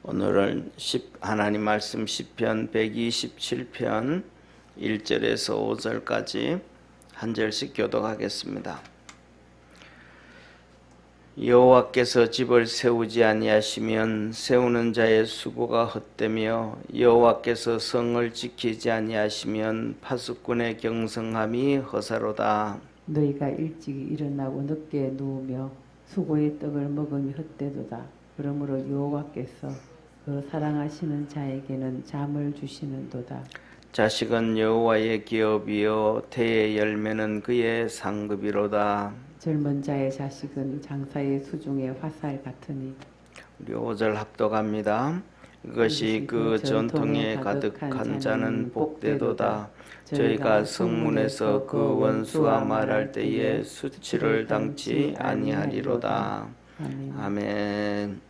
오늘은 하나님 말씀 시편 127편 1절에서 5절까지 한 절씩 교독하겠습니다. 여호와께서 집을 세우지 아니하시면 세우는 자의 수고가 헛되며 여호와께서 성을 지키지 아니하시면 파수꾼의 경성함이 허사로다. 너희가 일찍 일어나고 늦게 누우며 수고의 떡을 먹음이 헛되도다. 그러므로 여호와께서 그 사랑하시는 자에게는 잠을 주시는도다. 자식은 여호와의 기업이요 태의 열매는 그의 상급이로다. 젊은 자의 자식은 장사의 수중의 화살 같으니. 우리 5절 합독합니다. 그것이 그 전통에 가득한 자는 복되도다. 저희가 성문에서 그 원수와 말할 때에 수치를 당치 아니하리로다. 아멘.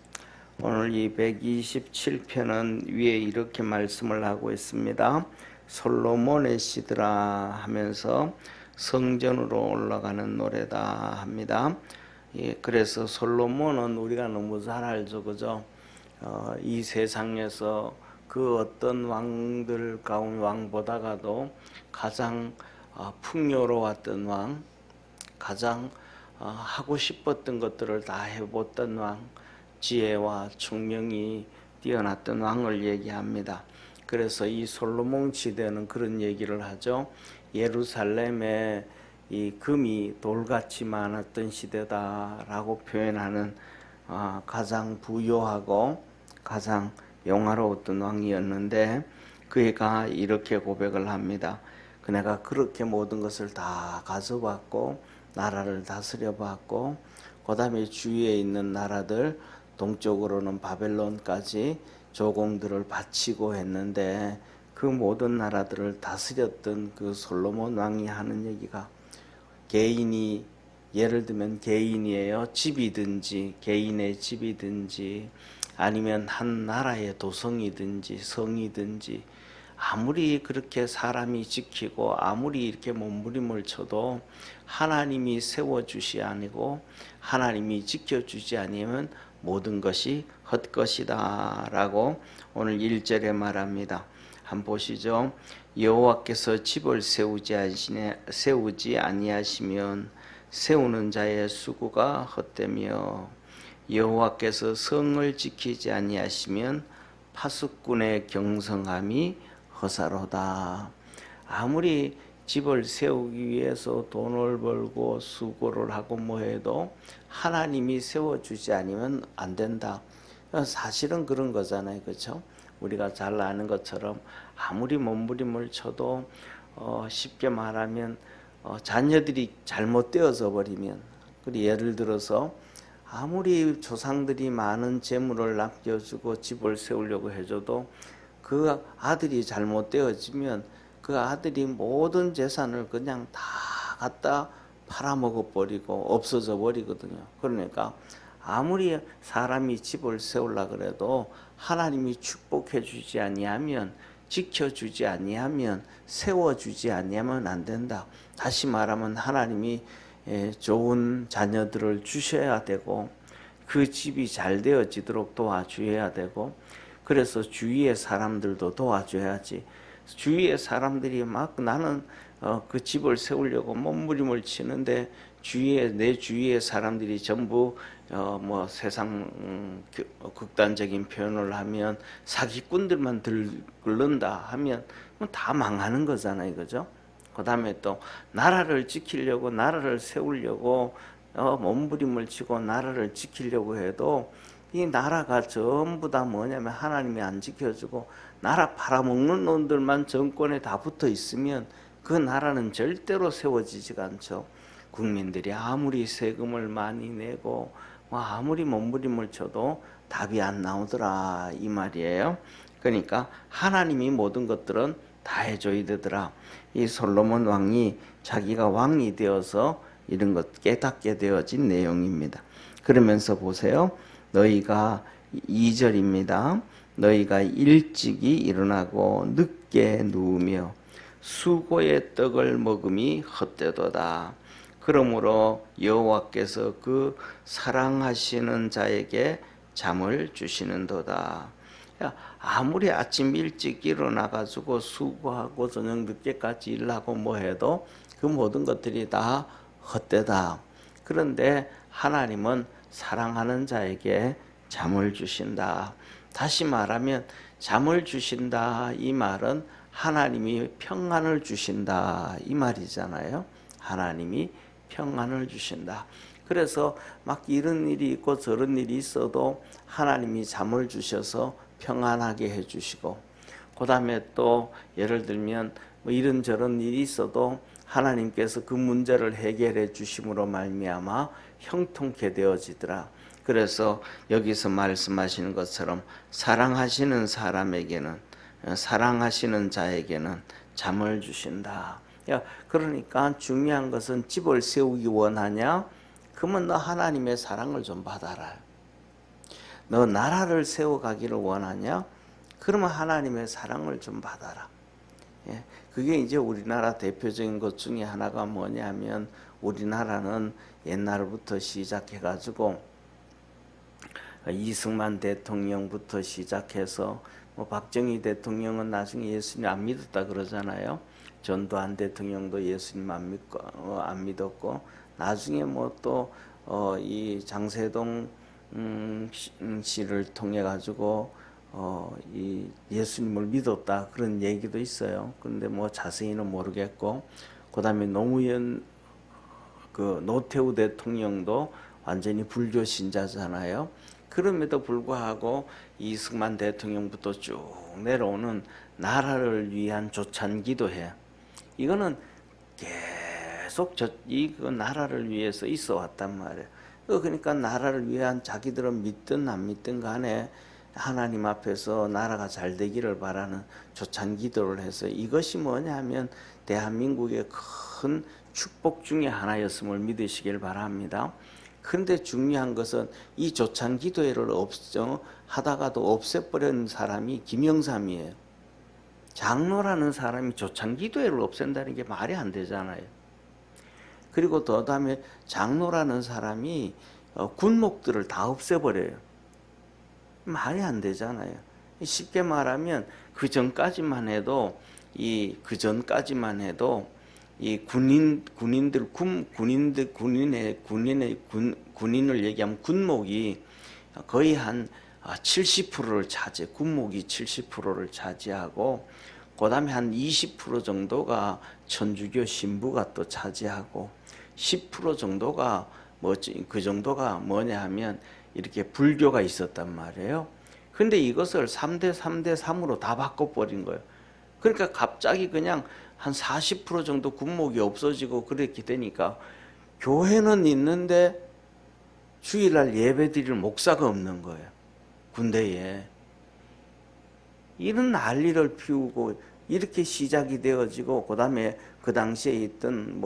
오늘 이 127편은 위에 이렇게 말씀을 하고 있습니다. 솔로몬의 시드라 하면서 성전으로 올라가는 노래다 합니다. 예, 그래서 솔로몬은 우리가 너무 잘 알죠, 그죠? 이 세상에서 그 어떤 왕들 가운 왕보다가도 가장 풍요로웠던 왕, 가장 하고 싶었던 것들을 다 해봤던 왕, 지혜와 총명이 뛰어났던 왕을 얘기합니다. 그래서 이 솔로몬 시대는 그런 얘기를 하죠. 예루살렘에 이 금이 돌같이 많았던 시대다라고 표현하는 가장 부유하고 가장 영화로웠던 왕이었는데 그가 이렇게 고백을 합니다. 그네가 그렇게 모든 것을 다 가져봤고 나라를 다스려봤고 그 다음에 주위에 있는 나라들 동쪽으로는 바벨론까지 조공들을 바치고 했는데 그 모든 나라들을 다스렸던 그 솔로몬 왕이 하는 얘기가 개인이 예를 들면 개인이에요. 집이든지 개인의 집이든지 아니면 한 나라의 도성이든지 성이든지 아무리 그렇게 사람이 지키고 아무리 이렇게 몸부림을 쳐도 하나님이 세워주시 아니고 하나님이 지켜주지 아니면 모든 것이 헛것이다 라고 오늘 1절에 말합니다. 한번 보시죠. 여호와께서 집을 세우지 아니하시면 세우는 자의 수고가 헛되며 여호와께서 성을 지키지 아니하시면 파수꾼의 경성함이 허사로다. 아무리 집을 세우기 위해서 돈을 벌고 수고를 하고 뭐해도 하나님이 세워주지 않으면 안 된다. 사실은 그런 거잖아요, 그렇죠? 우리가 잘 아는 것처럼 아무리 몸부림을 쳐도 쉽게 말하면 자녀들이 잘못되어져 버리면, 그리고 예를 들어서 아무리 조상들이 많은 재물을 남겨주고 집을 세우려고 해줘도 그 아들이 잘못되어지면 그 아들이 모든 재산을 그냥 다 갖다 팔아먹어 버리고 없어져 버리거든요. 그러니까 아무리 사람이 집을 세우려고 그래도 하나님이 축복해 주지 아니하면, 지켜주지 아니하면, 세워주지 아니하면 안 된다. 다시 말하면 하나님이 좋은 자녀들을 주셔야 되고 그 집이 잘 되어지도록 도와줘야 되고, 그래서 주위의 사람들도 도와줘야지. 주위의 사람들이 막 나는 그 집을 세우려고 몸부림을 치는데 내 주위의 사람들이 전부 뭐 세상 극단적인 표현을 하면 사기꾼들만 들른다 하면 다 망하는 거잖아요, 그죠? 그 다음에 또 나라를 지키려고 나라를 세우려고 몸부림을 치고 나라를 지키려고 해도 이 나라가 전부 다 뭐냐면 하나님이 안 지켜주고 나라 팔아먹는 놈들만 정권에 다 붙어 있으면 그 나라는 절대로 세워지지가 않죠. 국민들이 아무리 세금을 많이 내고 아무리 몸부림을 쳐도 답이 안 나오더라 이 말이에요. 그러니까 하나님이 모든 것들은 다 해줘야 되더라. 이 솔로몬 왕이 자기가 왕이 되어서 이런 것 깨닫게 되어진 내용입니다. 그러면서 보세요. 너희가 2절입니다. 너희가 일찍이 일어나고 늦게 누우며 수고의 떡을 먹음이 헛되도다. 그러므로 여호와께서 그 사랑하시는 자에게 잠을 주시는도다. 아무리 아침 일찍 일어나가지고 수고하고 저녁 늦게까지 일하고 뭐 해도 그 모든 것들이 다 헛되다. 그런데 하나님은 사랑하는 자에게 잠을 주신다. 다시 말하면 잠을 주신다 이 말은 하나님이 평안을 주신다 이 말이잖아요. 하나님이 평안을 주신다. 그래서 막 이런 일이 있고 저런 일이 있어도 하나님이 잠을 주셔서 평안하게 해주시고, 그 다음에 또 예를 들면 뭐 이런저런 일이 있어도 하나님께서 그 문제를 해결해 주심으로 말미암아 형통케 되어지더라. 그래서 여기서 말씀하시는 것처럼 사랑하시는 사람에게는, 사랑하시는 자에게는 잠을 주신다. 그러니까 중요한 것은 집을 세우기 원하냐? 그러면 너 하나님의 사랑을 좀 받아라. 너 나라를 세워가기를 원하냐? 그러면 하나님의 사랑을 좀 받아라. 그게 이제 우리나라 대표적인 것 중에 하나가 뭐냐면, 우리나라는 옛날부터 시작해가지고 이승만 대통령부터 시작해서 뭐 박정희 대통령은 나중에 예수님 안 믿었다 그러잖아요. 전두환 대통령도 예수님 안 믿었고, 나중에 뭐 또 이 장세동 씨를 통해 가지고 이 예수님을 믿었다 그런 얘기도 있어요. 그런데 뭐 자세히는 모르겠고, 그다음에 노무현 노태우 대통령도 완전히 불교 신자잖아요. 그럼에도 불구하고 이승만 대통령부터 쭉 내려오는 나라를 위한 조찬기도회, 이거는 계속 이 나라를 위해서 있어 왔단 말이에요. 그러니까 나라를 위한, 자기들은 믿든 안 믿든 간에 하나님 앞에서 나라가 잘 되기를 바라는 조찬기도를 해서, 이것이 뭐냐면 대한민국의 큰 축복 중에 하나였음을 믿으시길 바랍니다. 그런데 중요한 것은 이 조찬기도회를 하다가도 없애버린 사람이 김영삼이에요. 장로라는 사람이 조찬기도회를 없앤다는 게 말이 안 되잖아요. 그리고 더 다음에 장로라는 사람이 군목들을 다 없애버려요. 말이 안 되잖아요. 쉽게 말하면 그 전까지만 해도 이 군인을 얘기하면 군목이 거의 한 70%를 차지, 군목이 70%를 차지하고, 그 다음에 한 20% 정도가 천주교 신부가 또 차지하고, 10% 정도가 그 정도가 뭐냐 하면 이렇게 불교가 있었단 말이에요. 근데 이것을 3대 3대 3으로 다 바꿔버린 거예요. 그러니까 갑자기 그냥 한 40% 정도 군목이 없어지고 그렇게 되니까 교회는 있는데 주일날 예배 드릴 목사가 없는 거예요. 군대에. 이런 난리를 피우고 이렇게 시작이 되어지고, 그 다음에 그 당시에 있던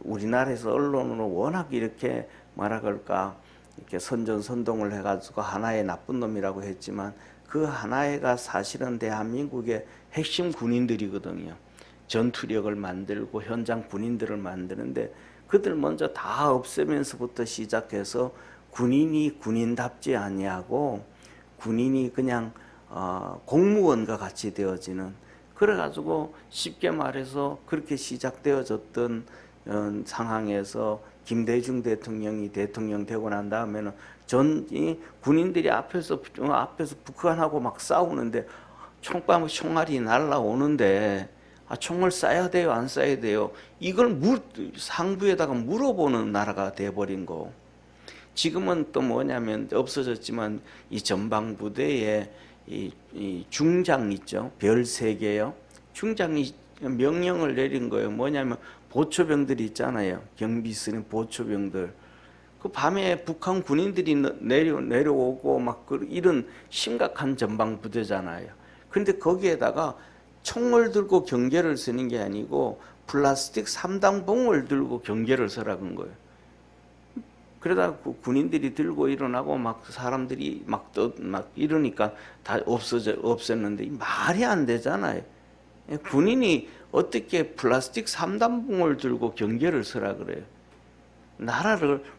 우리나라에서 언론으로 워낙 이렇게 뭐라 그럴까, 이렇게 선전선동을 해가지고 하나의 나쁜 놈이라고 했지만, 그 하나회가 사실은 대한민국의 핵심 군인들이거든요. 전투력을 만들고 현장 군인들을 만드는데, 그들 먼저 다 없애면서부터 시작해서 군인이 군인답지 아니하고 군인이 그냥 공무원과 같이 되어지는, 그래가지고 쉽게 말해서 그렇게 시작되어졌던 상황에서 김대중 대통령이 대통령 되고 난 다음에는 군인들이 앞에서 북한하고 막 싸우는데 총알이 날라오는데 총을 쏴야 돼요, 안 쏴야 돼요? 이걸 상부에다가 물어보는 나라가 돼버린 거. 지금은 또 뭐냐면 없어졌지만 이 전방부대에 이 중장 있죠, 별 3개요. 중장이 명령을 내린 거예요. 뭐냐면 보초병들이 있잖아요, 경비스는 보초병들. 그 밤에 북한 군인들이 내려오고 막 이런 심각한 전방부대잖아요. 근데 거기에다가 총을 들고 경계를 서는 게 아니고 플라스틱 3단봉을 들고 경계를 서라는 거예요. 그러다 군인들이 들고 일어나고 막 사람들이 막 이러니까 다 없었는데 말이 안 되잖아요. 군인이 어떻게 플라스틱 3단봉을 들고 경계를 서라 그래요?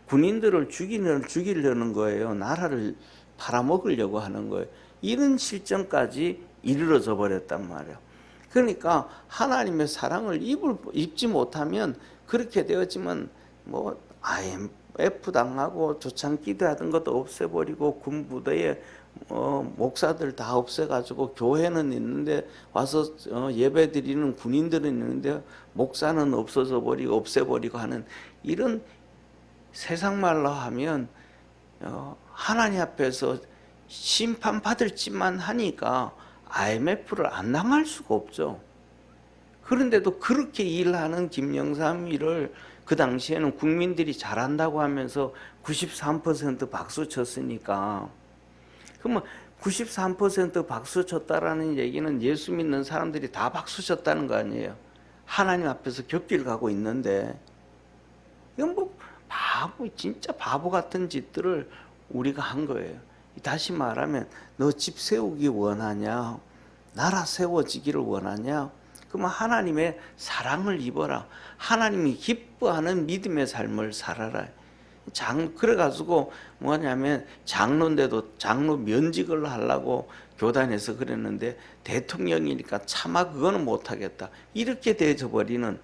군인들을 죽이려는 거예요. 나라를 팔아먹으려고 하는 거예요. 이런 실정까지 이르러져 버렸단 말이에요. 그러니까 하나님의 사랑을 입지 못하면 그렇게 되었지만 뭐 IMF 당하고 조창 기도하던 것도 없애버리고 군부대에 목사들 다 없애가지고 교회는 있는데 와서 예배 드리는 군인들은 있는데 목사는 없어져 버리고 없애버리고 하는 이런 세상 말로 하면 하나님 앞에서 심판받을 짓만 하니까 IMF를 안 당할 수가 없죠. 그런데도 그렇게 일하는 김영삼이를 그 당시에는 국민들이 잘한다고 하면서 93% 박수 쳤으니까, 그러면 93% 박수 쳤다라는 얘기는 예수 믿는 사람들이 다 박수 쳤다는 거 아니에요. 하나님 앞에서 격길 가고 있는데, 이건 뭐 진짜 바보 같은 짓들을 우리가 한 거예요. 다시 말하면 너 집 세우기 원하냐? 나라 세워지기를 원하냐? 그러면 하나님의 사랑을 입어라. 하나님이 기뻐하는 믿음의 삶을 살아라. 그래가지고 뭐냐면 장로인데도 장로 면직을 하려고 교단에서 그랬는데 대통령이니까 차마 그거는 못하겠다. 이렇게 되어져 버리는.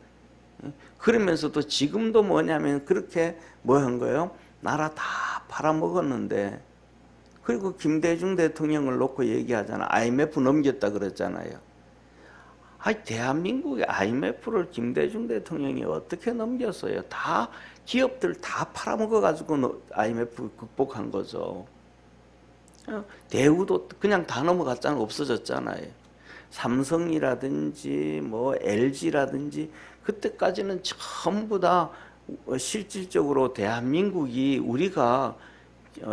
그러면서도 지금도 뭐냐면 그렇게 뭐 한 거예요? 나라 다 팔아먹었는데, 그리고 김대중 대통령을 놓고 얘기하잖아. IMF 넘겼다 그랬잖아요. 대한민국의 IMF를 김대중 대통령이 어떻게 넘겼어요? 다 기업들 다 팔아먹어가지고 IMF 극복한 거죠. 대우도 그냥 다 넘어갔잖아요. 없어졌잖아요. 삼성이라든지 뭐 LG라든지 그때까지는 전부 다 실질적으로 대한민국이 우리가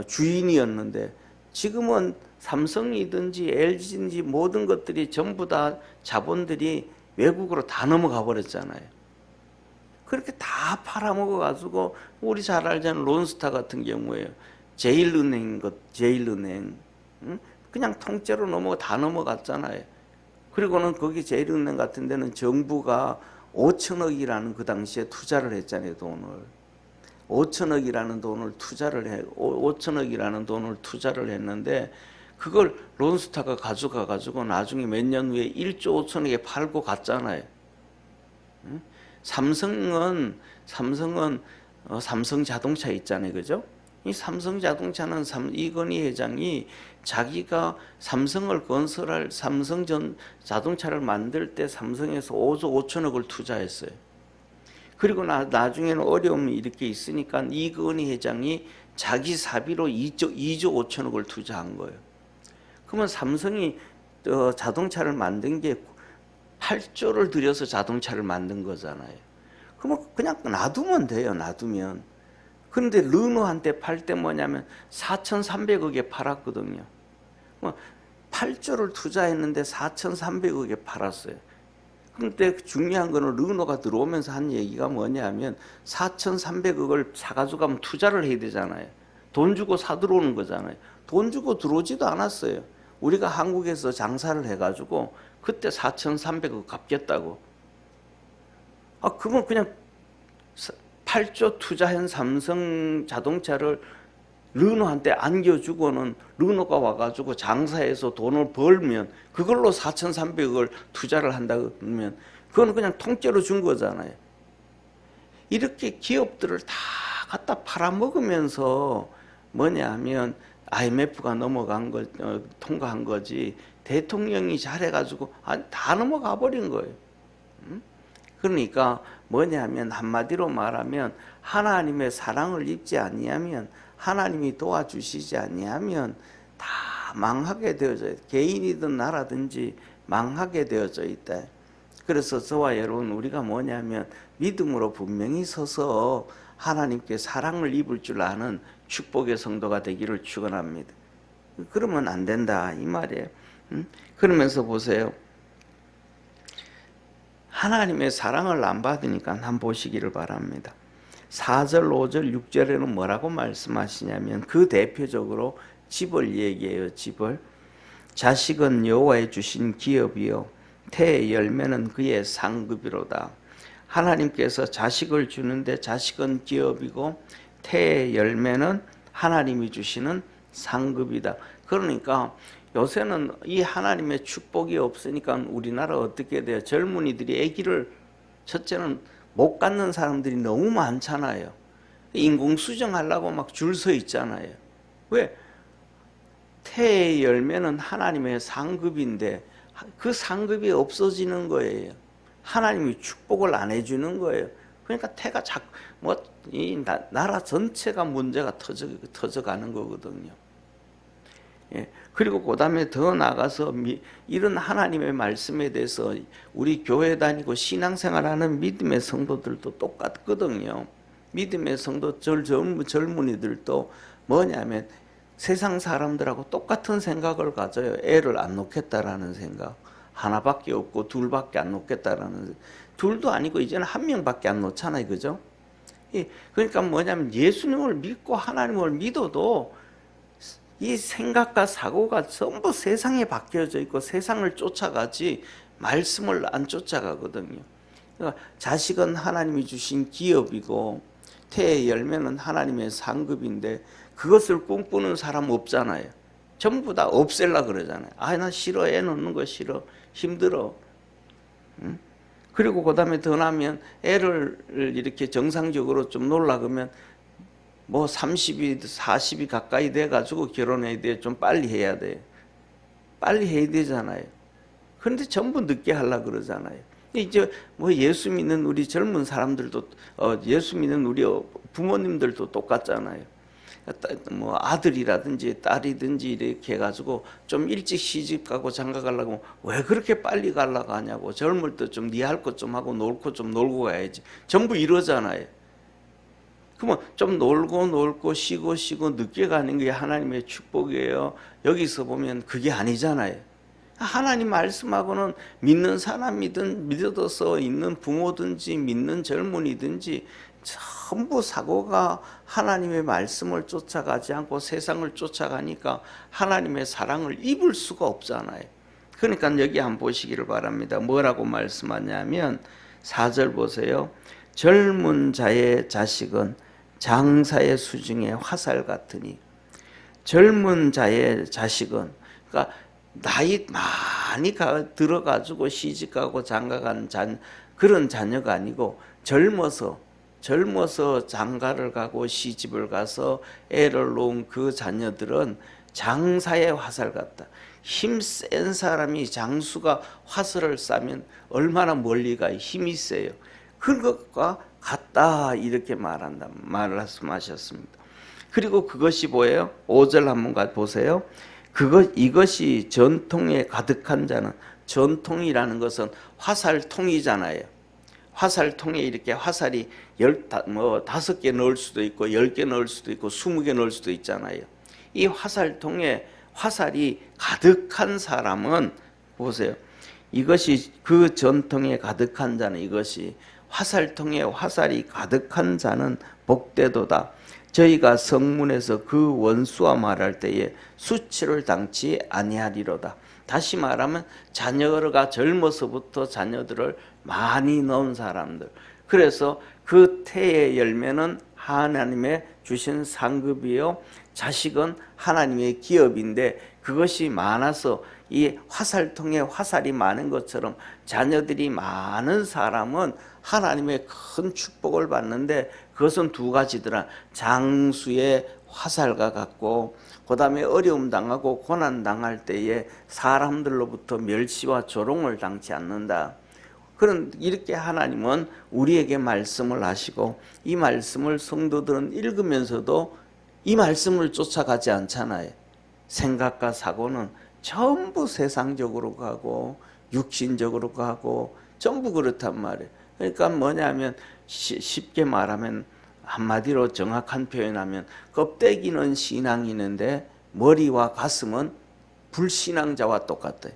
주인이었는데, 지금은 삼성이든지 LG든지 모든 것들이 전부 다 자본들이 외국으로 다 넘어가 버렸잖아요. 그렇게 다 팔아먹어가지고 우리 잘 알잖아요. 론스타 같은 경우에요. 제일은행, 그냥 통째로 다 넘어갔잖아요. 그리고는 거기 제일은행 같은 데는 정부가 5천억이라는 그 당시에 투자를 했잖아요, 돈을. 5천억이라는 돈을 투자를 했는데, 그걸 론스타가 가져가가지고 나중에 몇 년 후에 1조 5천억에 팔고 갔잖아요. 삼성은 삼성 자동차 있잖아요, 그죠? 이 삼성 자동차는 이건희 회장이 자기가 삼성을 건설할 삼성 자동차를 만들 때 삼성에서 5조 5천억을 투자했어요. 그리고 나중에는 어려움이 이렇게 있으니까 이건희 회장이 자기 사비로 2조 5천억을 투자한 거예요. 그러면 삼성이 자동차를 만든 게 8조를 들여서 자동차를 만든 거잖아요. 그러면 그냥 놔두면 돼요, 놔두면. 그런데 르노한테 팔 때 뭐냐면 4,300억에 팔았거든요. 8조를 투자했는데 4,300억에 팔았어요. 그런데 중요한 거는 르노가 들어오면서 한 얘기가 뭐냐면 4,300억을 사가지고 가면 투자를 해야 되잖아요. 돈 주고 사 들어오는 거잖아요. 돈 주고 들어오지도 않았어요. 우리가 한국에서 장사를 해가지고 그때 4,300억 갚겠다고. 그러면 그냥 8조 투자한 삼성 자동차를 르노한테 안겨주고는 르노가 와가지고 장사해서 돈을 벌면 그걸로 4,300억을 투자를 한다 그러면 그거는 그냥 통째로 준 거잖아요. 이렇게 기업들을 다 갖다 팔아먹으면서 뭐냐 하면 IMF가 통과한 거지, 대통령이 잘해가지고 다 넘어가 버린 거예요. 그러니까 뭐냐 하면 한마디로 말하면 하나님의 사랑을 입지 아니하면, 하나님이 도와주시지 아니하면 다 망하게 되어져 있다. 개인이든 나라든지 망하게 되어져 있다. 그래서 저와 여러분, 우리가 뭐냐면 믿음으로 분명히 서서 하나님께 사랑을 입을 줄 아는 축복의 성도가 되기를 축원합니다. 그러면 안 된다 이 말이에요. 그러면서 보세요. 하나님의 사랑을 안 받으니까 한번 보시기를 바랍니다. 4절, 5절, 6절에는 뭐라고 말씀하시냐면 그 대표적으로 집을 얘기해요. 집을. 자식은 여호와의 주신 기업이요 태의 열매는 그의 상급이로다. 하나님께서 자식을 주는데 자식은 기업이고 태의 열매는 하나님이 주시는 상급이다. 그러니까 요새는 이 하나님의 축복이 없으니까 우리나라 어떻게 돼요? 젊은이들이 아기를 첫째는 못 갖는 사람들이 너무 많잖아요. 인공수정하려고 막 줄 서 있잖아요. 왜? 태의 열매는 하나님의 상급인데 그 상급이 없어지는 거예요. 하나님이 축복을 안 해주는 거예요. 그러니까 태가 이 나라 전체가 문제가 터져가는 거거든요. 예. 그리고 그 다음에 더 나가서 이런 하나님의 말씀에 대해서 우리 교회 다니고 신앙생활하는 믿음의 성도들도 똑같거든요. 믿음의 성도 젊은이들도 뭐냐면 세상 사람들하고 똑같은 생각을 가져요. 애를 안 놓겠다라는 생각. 하나밖에 없고 둘밖에 안 놓겠다라는, 둘도 아니고 이제는 한 명밖에 안 놓잖아요. 그죠? 그러니까 뭐냐면 예수님을 믿고 하나님을 믿어도 이 생각과 사고가 전부 세상에 바뀌어져 있고 세상을 쫓아가지 말씀을 안 쫓아가거든요. 그러니까 자식은 하나님이 주신 기업이고 태의 열매는 하나님의 상급인데 그것을 꿈꾸는 사람 없잖아요. 전부 다 없앨라 그러잖아요. 나 싫어. 애 놓는 거 싫어. 힘들어. 응? 그리고 그 다음에 더 나면 애를 이렇게 정상적으로 좀 놀라 그러면 뭐 30이 40이 가까이 돼가지고 결혼해야 돼. 좀 빨리 해야 돼. 빨리 해야 되잖아요. 그런데 전부 늦게 하려 그러잖아요. 이제 뭐 예수 믿는 우리 젊은 사람들도 예수 믿는 우리 부모님들도 똑같잖아요. 뭐 아들이라든지 딸이든지 이렇게 해가지고 좀 일찍 시집 가고 장가 가려고 왜 그렇게 빨리 가려고 하냐고. 젊을 때 좀 네 할 것 좀 하고 놀 것 좀 놀고 가야지. 전부 이러잖아요. 그러면 좀 놀고 쉬고 늦게 가는 게 하나님의 축복이에요. 여기서 보면 그게 아니잖아요. 하나님 말씀하고는 믿는 사람이든 믿어서 있는 부모든지 믿는 젊은이든지 전부 사고가 하나님의 말씀을 쫓아가지 않고 세상을 쫓아가니까 하나님의 사랑을 입을 수가 없잖아요. 그러니까 여기 한번 보시기를 바랍니다. 뭐라고 말씀하냐면 4절 보세요. 젊은 자의 자식은 장사의 수중에 화살 같으니. 젊은 자의 자식은, 그러니까 나이 많이 들어가지고 시집가고 장가간 그런 자녀가 아니고 젊어서 장가를 가고 시집을 가서 애를 놓은 그 자녀들은 장사의 화살 같다. 힘센 사람이 장수가 화살을 쏴면 얼마나 멀리 가요. 힘이 세요. 그것과 같다 이렇게 말씀하셨습니다. 그리고 그것이 뭐예요? 5절 한번 보세요. 이것이 전통에 가득한 자는, 전통이라는 것은 화살통이잖아요. 화살통에 이렇게 화살이 5개 넣을 수도 있고 10개 넣을 수도 있고 20개 넣을 수도 있잖아요. 이 화살통에 화살이 가득한 사람은 보세요. 이것이 그 전통에 가득한 자는, 이것이 화살통에 화살이 가득한 자는 복되도다. 저희가 성문에서 그 원수와 말할 때에 수치를 당치 아니하리로다. 다시 말하면 자녀가 젊어서부터 자녀들을 많이 낳은 사람들. 그래서 그 태의 열매는 하나님의 주신 상급이요, 자식은 하나님의 기업인데 그것이 많아서 이 화살통에 화살이 많은 것처럼 자녀들이 많은 사람은 하나님의 큰 축복을 받는데 그것은 두 가지더라. 장수의 화살과 같고 그 다음에 어려움 당하고 고난 당할 때에 사람들로부터 멸시와 조롱을 당치 않는다. 그런 이렇게 하나님은 우리에게 말씀을 하시고 이 말씀을 성도들은 읽으면서도 이 말씀을 쫓아가지 않잖아요. 생각과 사고는 전부 세상적으로 가고 육신적으로 가고 전부 그렇단 말이에요. 그러니까 뭐냐면 쉽게 말하면 한마디로 정확한 표현하면 껍데기는 신앙인인데 머리와 가슴은 불신앙자와 똑같아요.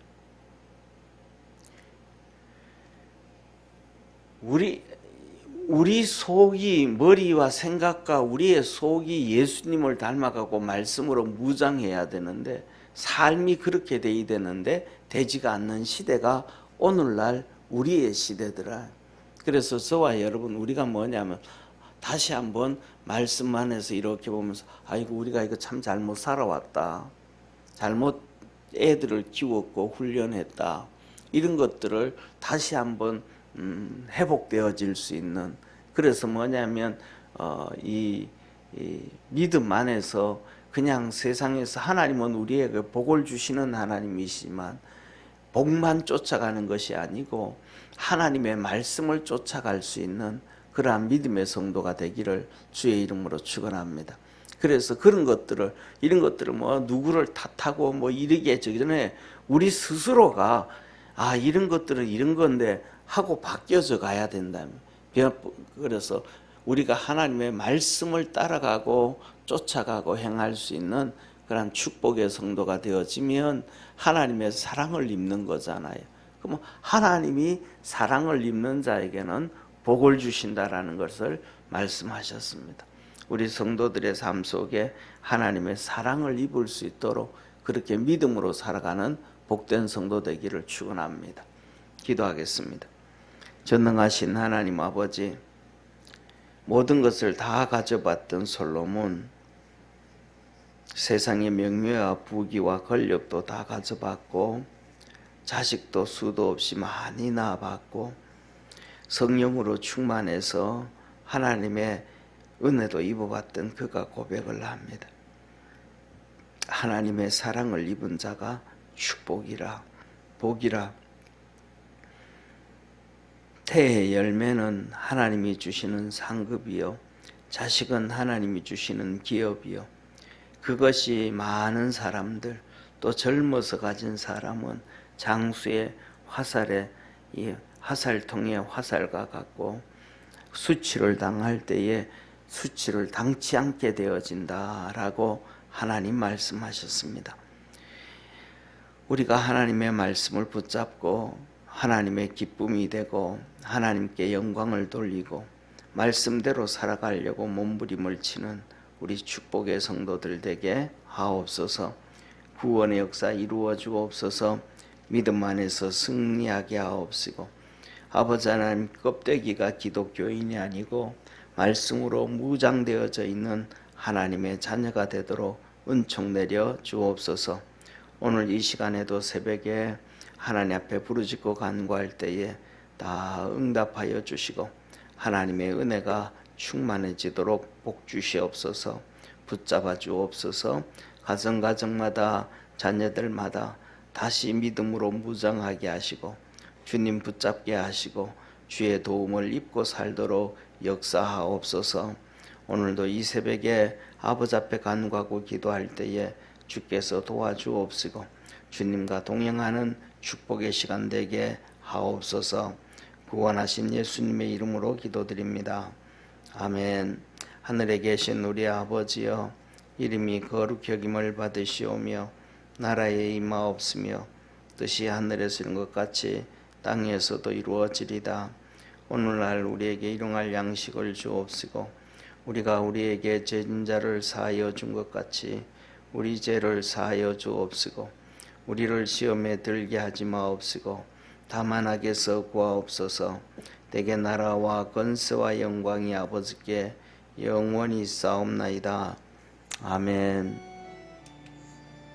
우리 속이, 머리와 생각과 우리의 속이 예수님을 닮아가고 말씀으로 무장해야 되는데 삶이 그렇게 돼야 되는데 되지가 않는 시대가 오늘날 우리의 시대더라. 그래서 저와 여러분 우리가 뭐냐면 다시 한번 말씀 안에서 이렇게 보면서 아이고 우리가 이거 참 잘못 살아왔다. 잘못 애들을 키웠고 훈련했다. 이런 것들을 다시 한번 회복되어질 수 있는, 그래서 뭐냐면 이 믿음 안에서 그냥 세상에서 하나님은 우리에게 복을 주시는 하나님이시지만 복만 쫓아가는 것이 아니고 하나님의 말씀을 쫓아갈 수 있는 그러한 믿음의 성도가 되기를 주의 이름으로 축원합니다. 그래서 그런 것들을, 이런 것들을 뭐 누구를 탓하고 뭐 이러게 저기 전에 우리 스스로가 아 이런 것들은 이런 건데 하고 바뀌어져 가야 된다. 그래서 우리가 하나님의 말씀을 따라가고 쫓아가고 행할 수 있는 그런 축복의 성도가 되어지면 하나님의 사랑을 입는 거잖아요. 그럼 하나님이 사랑을 입는 자에게는 복을 주신다라는 것을 말씀하셨습니다. 우리 성도들의 삶 속에 하나님의 사랑을 입을 수 있도록 그렇게 믿음으로 살아가는 복된 성도 되기를 축원합니다. 기도하겠습니다. 전능하신 하나님 아버지, 모든 것을 다 가져봤던 솔로몬, 세상의 명예와 부귀와 권력도 다 가져봤고 자식도 수도 없이 많이 낳아봤고 성령으로 충만해서 하나님의 은혜도 입어봤던 그가 고백을 합니다. 하나님의 사랑을 입은 자가 축복이라, 복이라. 태의 열매는 하나님이 주시는 상급이요, 자식은 하나님이 주시는 기업이요. 그것이 많은 사람들, 또 젊어서 가진 사람은 장수의 화살에 이 화살통의 화살과 같고 수치를 당할 때에 수치를 당치 않게 되어진다라고 하나님 말씀하셨습니다. 우리가 하나님의 말씀을 붙잡고 하나님의 기쁨이 되고 하나님께 영광을 돌리고 말씀대로 살아가려고 몸부림을 치는 우리 축복의 성도들 되게 하옵소서. 구원의 역사 이루어 주옵소서. 믿음 안에서 승리하게 하옵시고, 아버지 하나님, 껍데기가 기독교인이 아니고 말씀으로 무장되어져 있는 하나님의 자녀가 되도록 은총 내려 주옵소서. 오늘 이 시간에도 새벽에 하나님 앞에 부르짖고 간구할 때에 다 응답하여 주시고 하나님의 은혜가 충만해지도록 복 주시옵소서. 붙잡아 주옵소서. 가정가정마다 자녀들마다 다시 믿음으로 무장하게 하시고 주님 붙잡게 하시고 주의 도움을 입고 살도록 역사하옵소서. 오늘도 이 새벽에 아버지 앞에 간구하고 기도할 때에 주께서 도와주옵시고 주님과 동행하는 축복의 시간 되게 하옵소서. 구원하신 예수님의 이름으로 기도드립니다. 아멘. 하늘에 계신 우리 아버지여, 이름이 거룩히 여김을 받으시오며 나라에 임하옵시며 뜻이 하늘에서 이룬 것 같이 땅에서도 이루어지리다. 오늘날 우리에게 일용할 양식을 주옵시고 우리가 우리에게 죄진 자를 사하여 준 것 같이 우리 죄를 사하여 주옵시고 우리를 시험에 들게 하지 마옵시고 다만 악에서 구하옵소서. 대개 나라와 권세와 영광이 아버지께 영원히 있사옵나이다. 아멘.